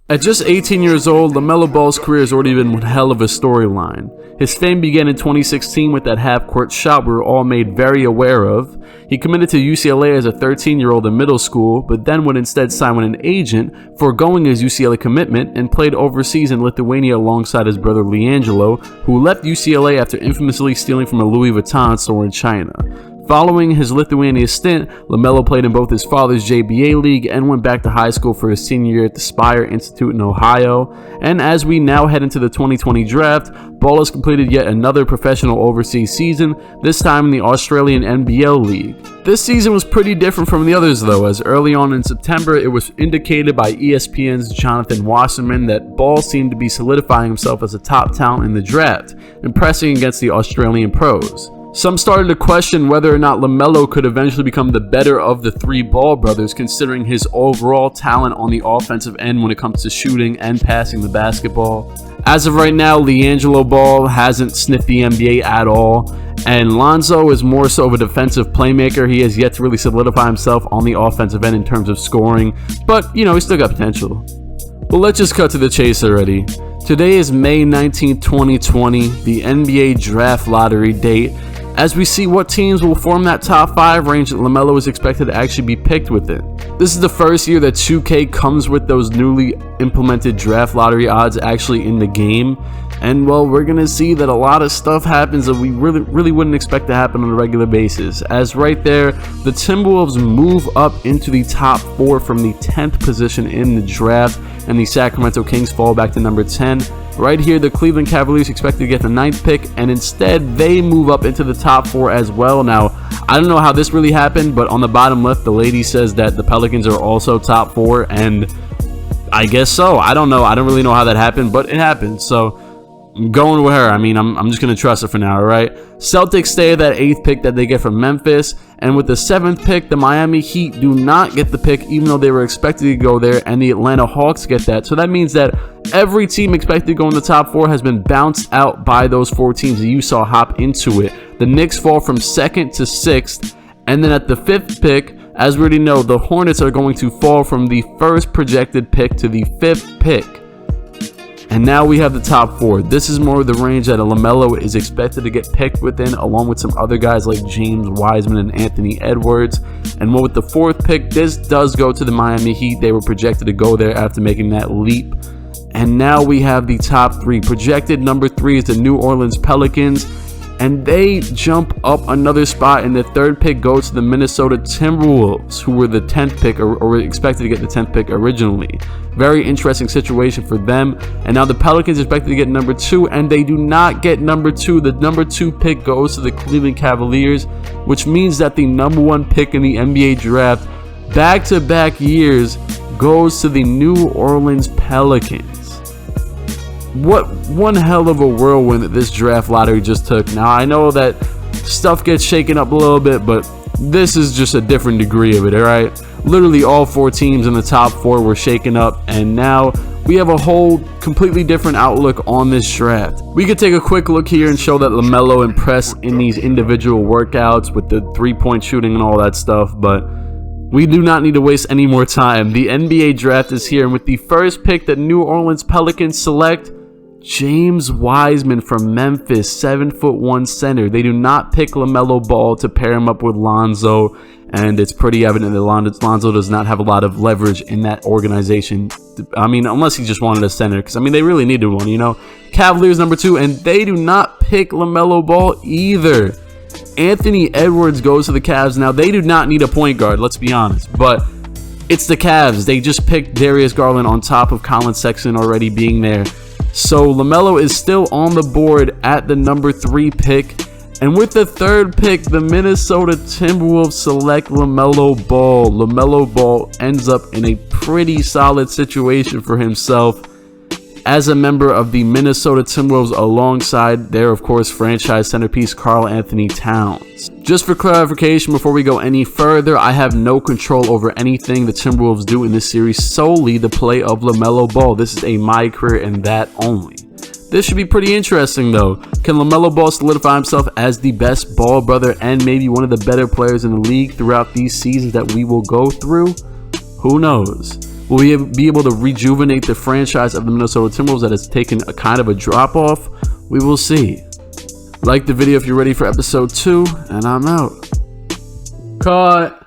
At just 18 years old, LaMelo Ball's career has already been one hell of a storyline. His fame began in 2016 with that half-court shot we were all made very aware of. He committed to UCLA as a 13-year-old in middle school, but then would instead sign with an agent, foregoing his UCLA commitment, and played overseas in Lithuania alongside his brother LiAngelo, who left UCLA after infamously stealing from a Louis Vuitton store in China. Following his Lithuania stint, LaMelo played in both his father's JBA league and went back to high school for his senior year at the Spire Institute in Ohio. And as we now head into the 2020 draft, Ball has completed yet another professional overseas season, this time in the Australian NBL League. This season was pretty different from the others though, as early on in September it was indicated by ESPN's Jonathan Wasserman that Ball seemed to be solidifying himself as a top talent in the draft, impressing against the Australian pros. Some started to question whether or not LaMelo could eventually become the better of the three Ball brothers, considering his overall talent on the offensive end when it comes to shooting and passing the basketball. As of right now, LiAngelo Ball hasn't sniffed the NBA at all, and Lonzo is more so of a defensive playmaker. He has yet to really solidify himself on the offensive end in terms of scoring, but he's still got potential. But let's just cut to the chase already. Today is May 19, 2020, the NBA draft lottery date, as we see what teams will form that top 5 range that LaMelo is expected to actually be picked within. This is the first year that 2K comes with those newly implemented draft lottery odds actually in the game, and well, we're gonna see that a lot of stuff happens that we really wouldn't expect to happen on a regular basis. As right there, the Timberwolves move up into the top 4 from the 10th position in the draft, and the Sacramento Kings fall back to number 10. Right here, the Cleveland Cavaliers expected to get the 9th pick, and instead they move up into the top 4 as well. Now, I don't know how this really happened, but on the bottom left, the lady says that the Pelicans are also top 4, and I guess so. I don't know. I don't really know how that happened, but it happened. So I'm going with her. I mean, I'm just going to trust her for now, all right? Celtics stay at that 8th pick that they get from Memphis. And with the 7th pick, the Miami Heat do not get the pick, even though they were expected to go there, and the Atlanta Hawks get that. So that means that every team expected to go in the top 4 has been bounced out by those 4 teams that you saw hop into it. The Knicks fall from 2nd to 6th. And then at the 5th pick, as we already know, the Hornets are going to fall from the 1st projected pick to the 5th pick. And now we have the top 4. This is more of the range that LaMelo is expected to get picked within, along with some other guys like James Wiseman and Anthony Edwards. And with the 4th pick, this does go to the Miami Heat. They were projected to go there after making that leap. And now we have the top 3. Projected number 3 is the New Orleans Pelicans, and they jump up another spot, and the 3rd pick goes to the Minnesota Timberwolves, who were the 10th pick or were expected to get the 10th pick originally. Very interesting situation for them. And now the Pelicans are expected to get number 2, and they do not get number 2. The number 2 pick goes to the Cleveland Cavaliers, which means that the number 1 pick in the NBA draft back-to-back years goes to the New Orleans Pelicans. What one hell of a whirlwind that this draft lottery just took. Now, I know that stuff gets shaken up a little bit, but this is just a different degree of it, all right? Literally all 4 teams in the top 4 were shaken up, and now we have a whole completely different outlook on this draft. We could take a quick look here and show that LaMelo impressed in these individual workouts with the 3-point shooting and all that stuff, but we do not need to waste any more time. The NBA draft is here, and with the first pick, the New Orleans Pelicans select James Wiseman from Memphis, 7'1" center. They do not pick LaMelo Ball to pair him up with Lonzo, and it's pretty evident that Lonzo does not have a lot of leverage in that organization. I mean, unless he just wanted a center, because, I mean, they really needed one, Cavaliers number 2, and they do not pick LaMelo Ball either. Anthony Edwards goes to the Cavs. Now, they do not need a point guard, let's be honest, but it's the Cavs. They just picked Darius Garland on top of Colin Sexton already being there. So LaMelo is still on the board at the number 3 pick. And with the 3rd pick, the Minnesota Timberwolves select LaMelo Ball. LaMelo Ball ends up in a pretty solid situation for himself as a member of the Minnesota Timberwolves alongside their, of course, franchise centerpiece Karl Anthony Towns. Just for clarification, before we go any further, I have no control over anything the Timberwolves do in this series, solely the play of LaMelo Ball. This is a my career and that only. This should be pretty interesting though. Can LaMelo Ball solidify himself as the best Ball brother and maybe one of the better players in the league throughout these seasons that we will go through? Who knows? Will we be able to rejuvenate the franchise of the Minnesota Timberwolves that has taken a kind of a drop off? We will see. Like the video if you're ready for episode 2, and I'm out. Cut.